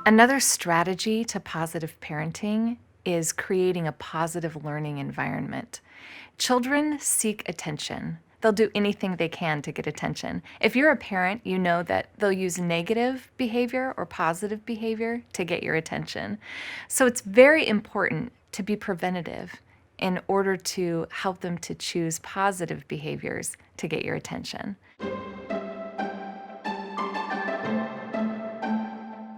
Another strategy to positive parenting is creating a positive learning environment. Children seek attention. They'll do anything they can to get attention. If you're a parent, you know that they'll use negative behavior or positive behavior to get your attention. So it's very important to be preventative in order to help them to choose positive behaviors to get your attention.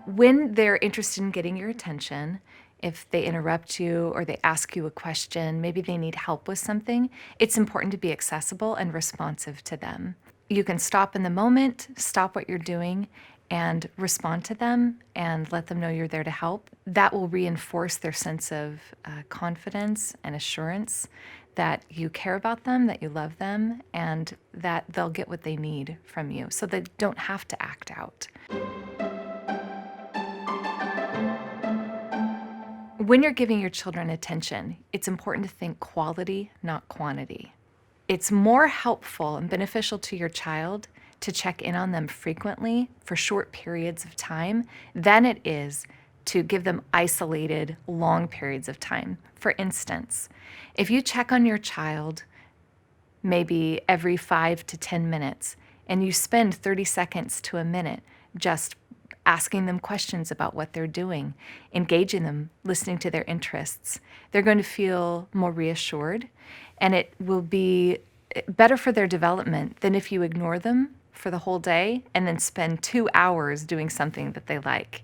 When they're interested in getting your attention, if they interrupt you or they ask you a question, maybe they need help with something, it's important to be accessible and responsive to them. You can stop in the moment, stop what you're doing, and respond to them and let them know you're there to help. That will reinforce their sense of confidence and assurance that you care about them, that you love them, and that they'll get what they need from you so they don't have to act out. When you're giving your children attention, it's important to think quality, not quantity. It's more helpful and beneficial to your child to check in on them frequently for short periods of time than it is to give them isolated, long periods of time. For instance, if you check on your child maybe every 5 to 10 minutes and you spend 30 seconds to a minute just asking them questions about what they're doing, engaging them, listening to their interests, they're going to feel more reassured, and it will be better for their development than if you ignore them for the whole day and then spend 2 hours doing something that they like.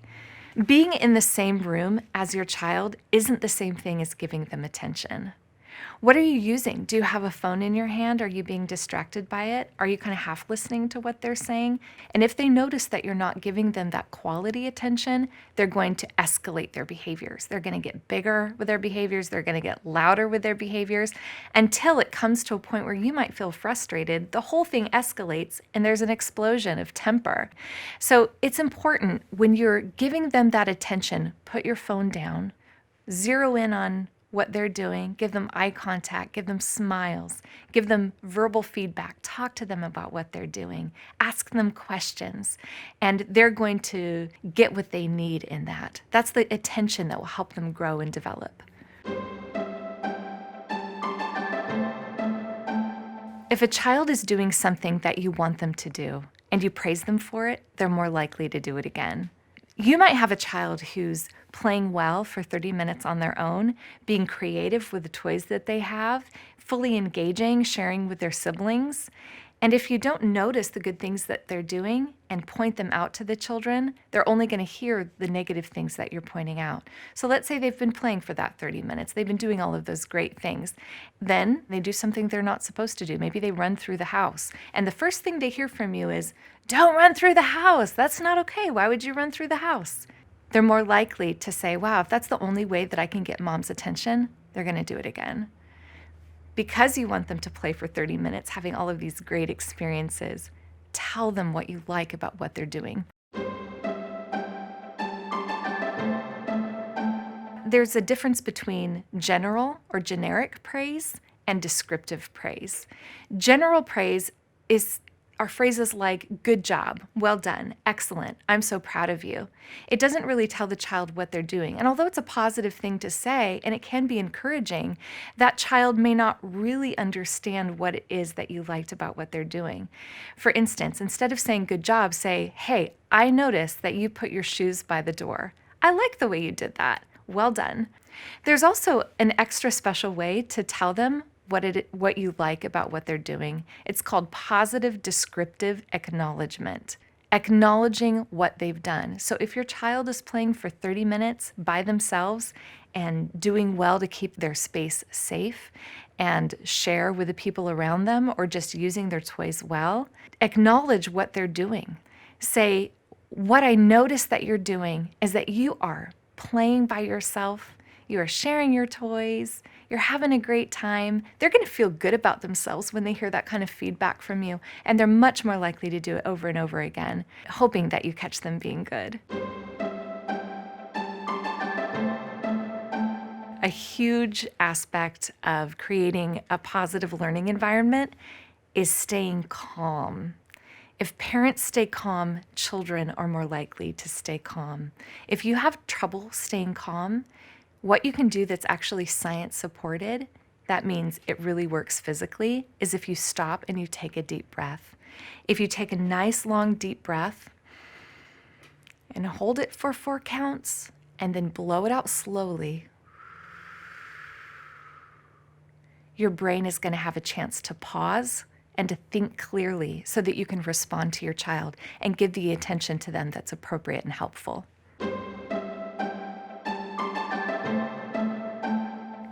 Being in the same room as your child isn't the same thing as giving them attention. What are you using? Do you have a phone in your hand? Are you being distracted by it? Are you kind of half listening to what they're saying? And if they notice that you're not giving them that quality attention, they're going to escalate their behaviors. They're going to get bigger with their behaviors. They're going to get louder with their behaviors until it comes to a point where you might feel frustrated. The whole thing escalates and there's an explosion of temper. So it's important when you're giving them that attention, put your phone down, zero in on what they're doing, give them eye contact, give them smiles, give them verbal feedback, talk to them about what they're doing, ask them questions, and they're going to get what they need in that. That's the attention that will help them grow and develop. If a child is doing something that you want them to do and you praise them for it, they're more likely to do it again. You might have a child who's playing well for 30 minutes on their own, being creative with the toys that they have, fully engaging, sharing with their siblings. And if you don't notice the good things that they're doing and point them out to the children, they're only going to hear the negative things that you're pointing out. So let's say they've been playing for that 30 minutes. They've been doing all of those great things. Then they do something they're not supposed to do. Maybe they run through the house. And the first thing they hear from you is, "Don't run through the house. That's not okay. Why would you run through the house?" They're more likely to say, "Wow, if that's the only way that I can get mom's attention," they're going to do it again. Because you want them to play for 30 minutes, having all of these great experiences, tell them what you like about what they're doing. There's a difference between general or generic praise and descriptive praise. General praise are phrases like "good job," "well done," "excellent," "I'm so proud of you." It doesn't really tell the child what they're doing. And although it's a positive thing to say, and it can be encouraging, that child may not really understand what it is that you liked about what they're doing. For instance, instead of saying "good job," say, "Hey, I noticed that you put your shoes by the door. I like the way you did that. Well done." There's also an extra special way to tell them what you like about what they're doing. It's called positive descriptive acknowledgement, acknowledging what they've done. So if your child is playing for 30 minutes by themselves and doing well to keep their space safe and share with the people around them, or just using their toys well, acknowledge what they're doing. Say, "What I notice that you're doing is that you are playing by yourself, you are sharing your toys, you're having a great time." They're going to feel good about themselves when they hear that kind of feedback from you, and they're much more likely to do it over and over again, hoping that you catch them being good. A huge aspect of creating a positive learning environment is staying calm. If parents stay calm, children are more likely to stay calm. If you have trouble staying calm, what you can do that's actually science supported, that means it really works physically, is if you stop and you take a deep breath. If you take a nice long deep breath and hold it for 4 counts and then blow it out slowly, your brain is going to have a chance to pause and to think clearly so that you can respond to your child and give the attention to them that's appropriate and helpful.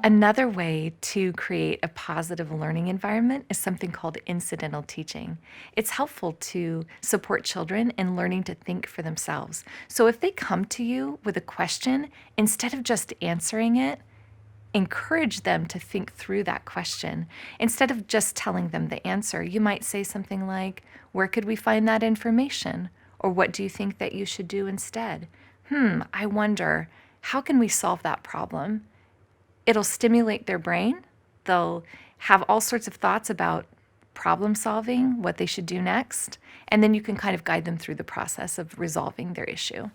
Another way to create a positive learning environment is something called incidental teaching. It's helpful to support children in learning to think for themselves. So if they come to you with a question, instead of just answering it, encourage them to think through that question. Instead of just telling them the answer, you might say something like, "Where could we find that information?" Or, "What do you think that you should do instead?" I wonder, how can we solve that problem? It'll stimulate their brain. They'll have all sorts of thoughts about problem solving, what they should do next, and then you can kind of guide them through the process of resolving their issue.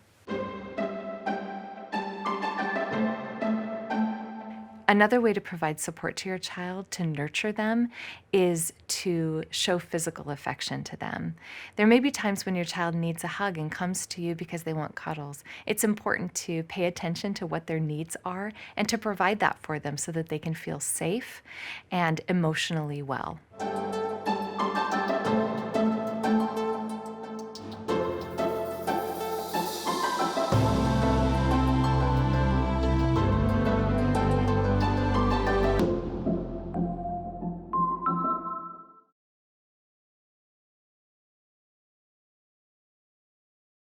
Another way to provide support to your child, to nurture them, is to show physical affection to them. There may be times when your child needs a hug and comes to you because they want cuddles. It's important to pay attention to what their needs are and to provide that for them so that they can feel safe and emotionally well.